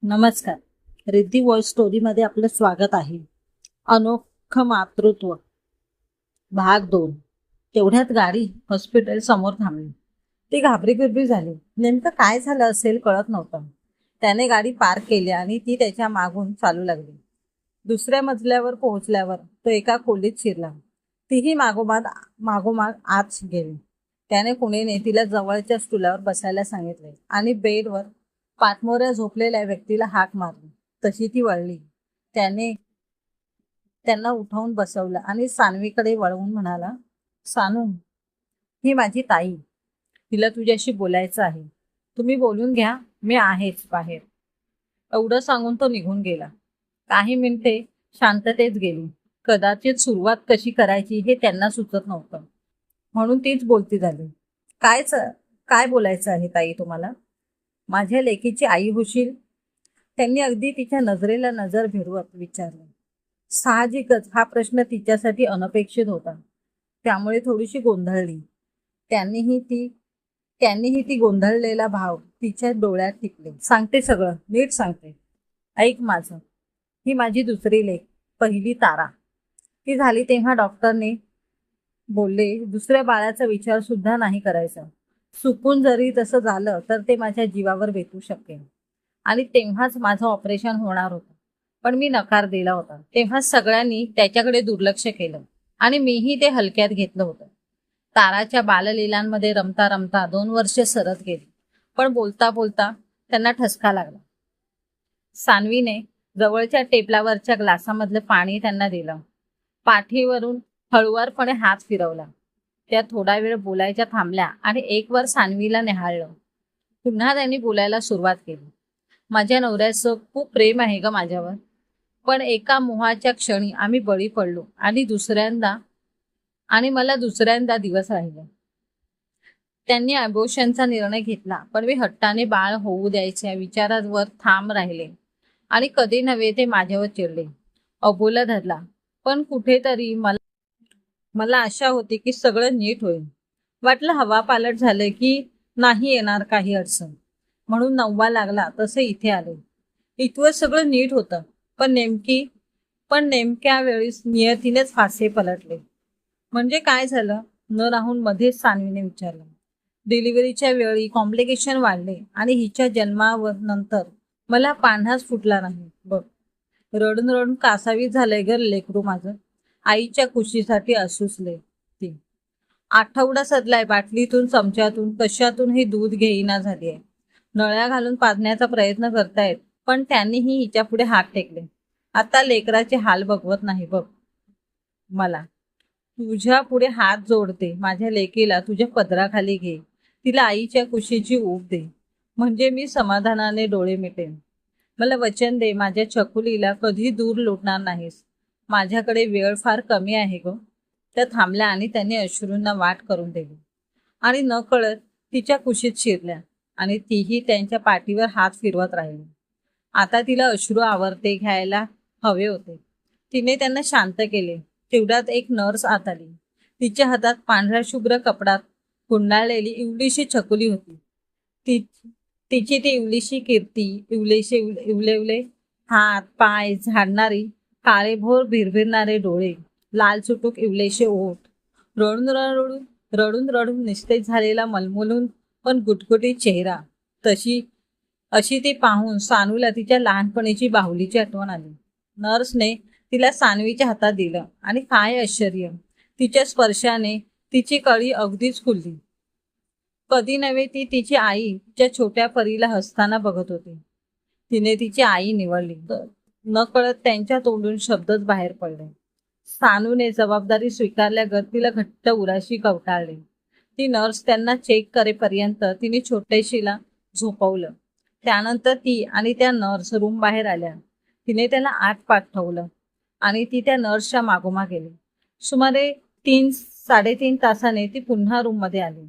नमस्कार. रिद्धी व्हॉइस स्टोरीमध्ये आपलं स्वागत आहे. अनोखं मातृत्व भाग 2. तेवढ्यात गाडी हॉस्पिटल समोर थांबली. ती घाबरी झाली. नेमकं काय झालं असेल कळत नव्हतं. त्याने गाडी पार्क केली आणि ती त्याच्या मागून चालू लागली. दुसऱ्या मजल्यावर पोहोचल्यावर तो एका खोलीत शिरला. तीही मागोमाग आत गेली. त्याने कुणीने तिला जवळच्या स्टूलावर बसायला सांगितले आणि बेडवर पाठमोऱ्या झोपलेल्या व्यक्तीला हाक मारली. तशी ती वळली. त्याने त्यांना उठवून बसवलं आणि सानवीकडे वळवून म्हणाला, सानू, ही माझी ताई. तिला तुझ्याशी बोलायचं आहे. तुम्ही बोलून घ्या, मी आहेच बाहेर. एवढं सांगून तो निघून गेला. काही मिनिटे शांततेत गेली. कदाचित सुरुवात कशी करायची हे त्यांना सुचत नव्हतं, म्हणून तीच बोलती झाली. काय बोलायचं आहे ताई तुम्हाला? माझ्या लेकीची आई होशील? त्यांनी अगदी तिच्या नजरेला नजर भिडवत विचारले. साहजिकच हा प्रश्न तिच्यासाठी अनपेक्षित होता, त्यामुळे थोडीशी गोंधळली. त्यांनीही ती गोंधळलेला भाव तिच्या डोळ्यात टिकले. सांगते सगळं, नीट सांगते. ऐक माझं. ही माझी दुसरी लेक, पहिली तारा. ती झाली तेव्हा डॉक्टरने बोलले दुसऱ्या बाळाचा विचार सुद्धा नाही करायचा. चुकून जरी तसं झालं तर ते माझ्या जीवावर बेतू शकेल. आणि तेव्हाच माझं ऑपरेशन होणार होतं, पण मी नकार दिला होता. तेव्हा सगळ्यांनी त्याच्याकडे दुर्लक्ष केलं आणि मीही ते हलक्यात घेतलं होतं. ताराच्या बाललीलांमध्ये रमता रमता 2 वर्षे सरत गेली, पण बोलता बोलता त्यांना ठसका लागला. सानवीने जवळच्या टेबलावरच्या ग्लासामधलं पाणी त्यांना दिलं. पाठीवरून हळुवारपणे हात फिरवला. त्या थोडा वेळ बोलायच्या थांबल्या आणि एकवर सानवीला निहाळलं. पुन्हा त्यांनी बोलायला सुरुवात केली. माझ्या नवऱ्याचं खूप प्रेम आहे ग माझ्यावर, पण एका मोहाच्या क्षणी आम्ही बळी पडलो आणि मला दुसऱ्यांदा दिवस राहिले. त्यांनी अबॉर्शनचा निर्णय घेतला, पण मी हट्टाने बाळ होऊ द्यायच्या विचारावर ठाम राहिले आणि कधी नव्हे ते माझ्यावर चिडले. अबोला धरला, पण कुठेतरी मला आशा होती की सगळं नीट होईल. वाटलं हवा पालट झालं की नाही येणार काही अडचण, म्हणून 9वा लागला तसे इथे आले. इथवर सगळं नीट होतं, पण नेमक्या वेळीच नियतीनेच फासे पलटले. म्हणजे काय झालं? न राहून मध्येच सानवीने विचारलं. डिलिव्हरीच्या वेळी कॉम्प्लिकेशन वाढले आणि हिच्या जन्मावर नंतर मला पान्हाच फुटला नाही बघ. रडून रडून कासावीस झालंय ग लेकरू माझं. आईच्या खुशीसाठी असूसले ती. आठवडा सदलाय, बाटलीतून चमच्यातून कशातूनही दूध घेईना झालीय. नळ्या घालून पाजण्याचा प्रयत्न करतायत, पण त्यांनीही हिच्या पुढे हात टेकले. आता लेकराचे हाल बघवत नाही बघ. मला तुझ्या पुढे हात जोडते. माझ्या लेकीला तुझ्या पदराखाली घे. तिला आईच्या खुशीची ऊब दे, म्हणजे मी समाधानाने डोळे मिटेन. मला वचन दे, माझ्या छकुलीला कधी दूर लोटणार नाहीस. माझ्याकडे वेळ फार कमी आहे ग. त्या थांबल्या आणि त्यांनी अश्रूंना वाट करून दिली आणि न कळत तिच्या कुशीत शिरल्या आणि तीही त्यांच्या पाठीवर हात फिरवत राहिली. आता तिला अश्रू आवरते घ्यायला हवे होते. तिने त्यांना शांत केले. तेवढ्यात एक नर्स आत आली. तिच्या हातात पांढऱ्या शुभ्र कपडात गुंडाळलेली इवलीशी छकुली होती. तिची ती इवलीशी कीर्ती, इवलेवले हात पाय झाडणारी, काळेभोर भिरभिरणारे डोळे, लाल चुटूक इवलेशे ओठ, रडून रडून निस्तेज झालेला मलमलून पण गुटगुटीत चेहरा. अशी ती पाहून सानूला तिच्या लहानपणीची बाहुलीची आठवण आली. नर्सने तिला सानवीच्या हातात दिलं आणि काय आश्चर्य, तिच्या स्पर्शाने तिची कळी अगदीच खुलली. कधी नव्हे ती तिची आई तिच्या छोट्या परीला हसताना बघत होती. तिने तिची आई निवडली. न कळत त्यांच्या तोंडून शब्दच बाहेर पडले. सानूने जबाबदारी स्वीकारल्यागत तिला घट्ट उराशी कवटाळले. ती नर्स त्यांना चेक करेपर्यंत तिने छोट्याशीला झोपवलं. त्यानंतर ती आणि त्या नर्स रूम बाहेर आल्या. तिने त्याला आत पाठवलं आणि ती त्या नर्सच्या मागोमाग गेली. सुमारे 3-3.5 तासाने ती पुन्हा रूममध्ये आली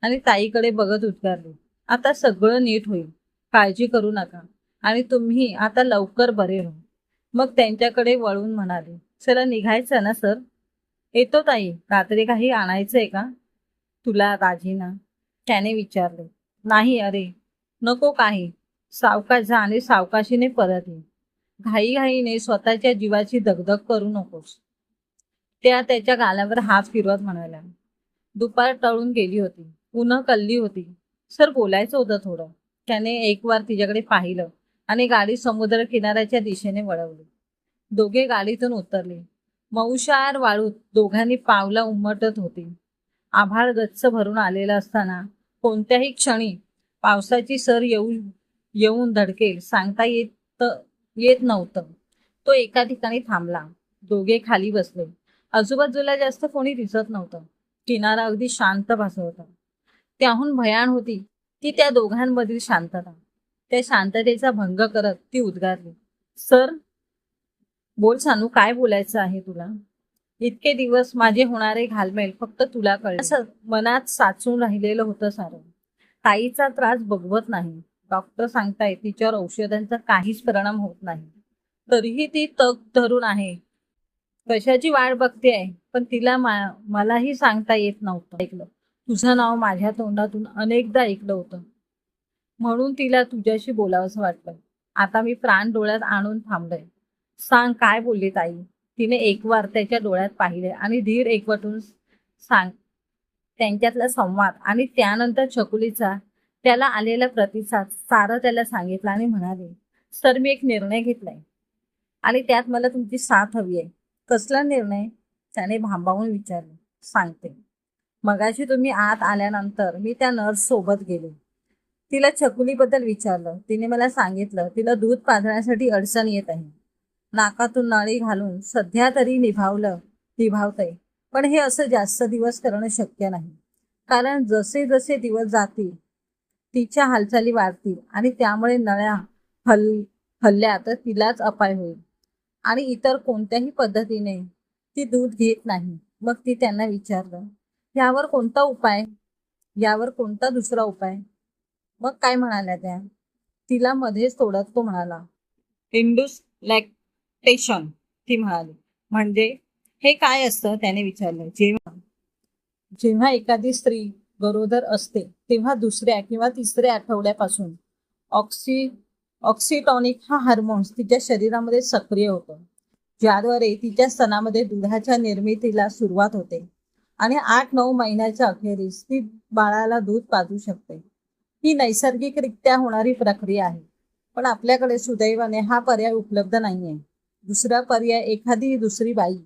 आणि ताईकडे बघत उद्गारली, आता सगळं नीट होईल, काळजी करू नका आणि तुम्ही आता लवकर बरे हो. मग त्यांच्याकडे वळून म्हणाले, चला निघायचं ना सर? येतो ताई. रात्री काही आणायचंय का तुला दाजीना? त्याने विचारले. नाही, अरे नको काही. सावकाश जा आणि सावकाशीने परत ये. घाईघाईने स्वतःच्या जीवाची दगदग करू नकोस. त्या त्याच्या गालावर हात फिरवत म्हणाल्या. दुपार टळून गेली होती. ऊन कल्ली होती. सर बोलायचं होतं थोडं. त्याने एक वार तिच्याकडे पाहिलं आणि गाडी समुद्र किनाऱ्याच्या दिशेने वळवली. दोघे गाडीतून उतरले. मऊशार वाळूत दोघांनी पावलं उमटत होती. आभाळ गच्च भरून आलेलं असताना कोणत्याही क्षणी पावसाची सर येऊन धडकेल सांगता येत नव्हतं. तो एका ठिकाणी थांबला. दोघे खाली बसले. आजूबाजूला जास्त कोणी दिसत नव्हतं. किनारा अगदी शांत भासत होता. त्याहून भयान होती ती त्या दोघांमधील शांतता. त्या शांततेचा भंग करत ती उद्गारली. सर, बोल सानू, काय बोलायचं आहे तुला? इतके दिवस माझे होणारे घालमेल फक्त तुला कळले. असं मनात साचून राहिलेलं होतं सारं. ताईचा त्रास बघवत नाही. डॉक्टर सांगताय तिच्यावर औषधांचा काहीच परिणाम होत नाही. तरीही ती तग धरून आहे. कशाची वाट बघतेय? पण तिला मलाही सांगता येत नव्हतं. ऐकलं तुझं नाव माझ्या तोंडातून अनेकदा ऐकलं होतं, म्हणून तिला तुझ्याशी बोलावंसं वाटलं. आता मी प्राण डोळ्यात आणून थांबलोय. सांग, काय बोलली ताई? तिने एकवार त्याच्या डोळ्यात पाहिले आणि धीर एकवटून सांग त्यांच्यातला संवाद आणि त्यानंतर छकुलीचा त्याला आलेला प्रतिसाद सारं त्याला सांगितलं आणि म्हणाले, सर, मी एक निर्णय घेतलाय आणि त्यात मला तुमची साथ हवी आहे. कसला निर्णय? त्याने भांबावून विचारले. सांगते. मगाशी तुम्ही आत आल्यानंतर मी त्या नर्स सोबत गेले. तिला छकुलीबद्दल विचारलं. तिने मला सांगितलं तिला दूध पाजण्यासाठी अडचण येत आहे. नाकातून नळी घालून सध्या तरी निभावतंय, पण हे असं जास्त दिवस करणं शक्य नाही. कारण जसे जसे दिवस जातील तिच्या हालचाली वाढतील आणि त्यामुळे नळ्या हल्ल्या तर तिलाच अपाय होईल आणि इतर कोणत्याही पद्धतीने ती दूध घेत नाही. मग ती त्यांना विचारलं, यावर कोणता उपाय? यावर कोणता दुसरा उपाय? मग काय म्हणाल्या त्या? तिला मध्येच तोडत तो म्हणाला, इंडूस लॅक्टेशन. ती म्हणाली, म्हणजे हे काय असतं? त्याने विचारलं. जेव्हा एखादी स्त्री गरोदर असते तेव्हा दुसऱ्या किंवा तिसऱ्या आठवड्यापासून ऑक्सिटॉनिक हा हार्मोन्स तिच्या शरीरामध्ये सक्रिय होतो, ज्याद्वारे तिच्या स्तनामध्ये दुधाच्या निर्मितीला सुरुवात होते आणि 8-9 महिन्याच्या अखेरीस ती बाळाला दूध पाजू शकते. ही नैसर्गिकरित्या होणारी प्रक्रिया आहे, पण आपल्याकडे सुदैवाने हा पर्याय उपलब्ध नाहीये. दुसरा पर्याय, एखादी दुसरी बाई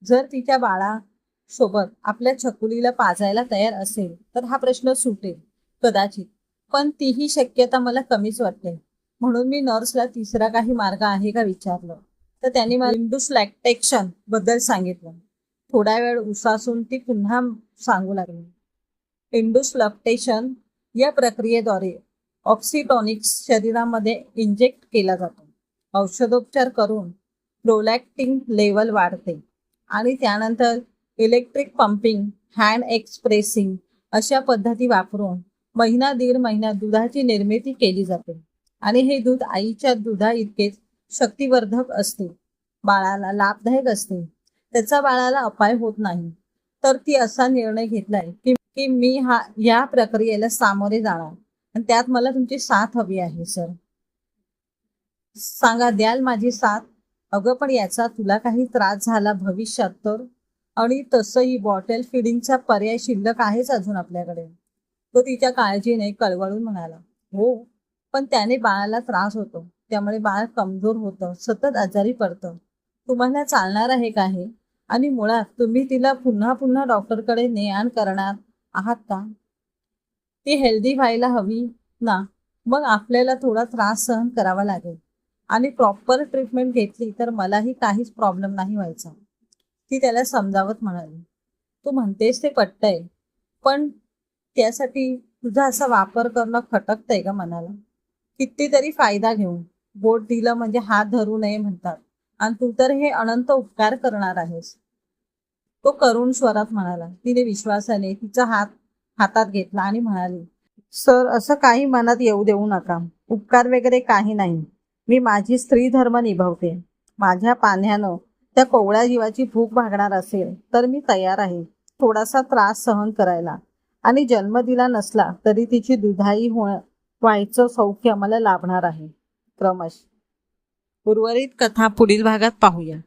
जर तिच्या बाळासोबत आपल्या छकुलीला पाजायला तयार असेल तर हा प्रश्न सुटेल कदाचित, पण तीही शक्यता मला कमीच वाटते. म्हणून मी नर्सला तिसरा काही मार्ग आहे का विचारलं, तर त्यांनी मला इंडूस लॅक्टेशन बद्दल सांगितलं. थोडा वेळ उसासून ती पुन्हा सांगू लागली. इंडूस लॅक्टेशन या प्रक्रियेद्वारे ऑक्सिटॉनिक्स शरीरामध्ये इंजेक्ट केला जातो. औषधोपचार करून प्रोलॅक्टिन लेवल वाढते आणि त्यानंतर इलेक्ट्रिक पंपिंग, हँड एक्सप्रेसिंग अशा पद्धती वापरून 1-1.5 महिन्यात दुधाची निर्मिती केली जाते आणि हे दूध आईच्या दुधा इतकेच शक्तिवर्धक असते, बाळाला लाभदायक असते, त्याचा बाळाला अपाय होत नाही. तर ती असा निर्णय घेतलाय की मी या प्रक्रियेला सामोरे जाणार आणि त्यात मला तुमची साथ हवी आहे. सर, सांगा, द्याल माझी साथ? अगं, पण याचा तुला काही त्रास झाला भविष्यात तर? आणि तसंही बॉटल फिडिंगचा पर्याय शिल्लक आहेच अजून आपल्याकडे. तो तिच्या काळजीने कळवळून म्हणाला. हो, पण त्याने बाळाला त्रास होतो, त्यामुळे बाळ कमजोर होतं, सतत आजारी पडतं. तुम्हाला चालणार आहे का हे? आणि मुळात तुम्ही तिला पुन्हा पुन्हा डॉक्टरकडे ने-आण करणार आहात का? ती हेल्दी व्हायला हवी ना. मग आपल्याला थोडा त्रास सहन करावा लागेल आणि प्रॉपर ट्रीटमेंट घेतली तर मलाही काहीच प्रॉब्लेम नाही व्हायचा. ती त्याला समजावत म्हणाली. तू म्हणतेस ते पटतंय, पण त्यासाठी तुझा असा वापर करणं खटकतंय का मनाला? कितीतरी फायदा घेऊन बोट दिलं म्हणजे हात धरू नये म्हणतात, आणि तू तर हे अनंत उपकार करणार आहेस. तो करुण स्वरात म्हणाला. तिने विश्वासाने तिचा हातात घेतला आणि म्हणाली, सर, असं काही मनात येऊ देऊ नका. उपकार वगैरे काही नाही. मी माझी स्त्री धर्म निभावते. माझ्या पाण्यानं त्या कोवळ्या जीवाची भूक भागणार असेल तर मी तयार आहे थोडासा त्रास सहन करायला, आणि जन्म दिला नसला तरी तिची दुधाई व्हायचं सौख्य आम्हाला लाभणार आहे क्रमश. उर्वरित कथा पुढील भागात पाहूया.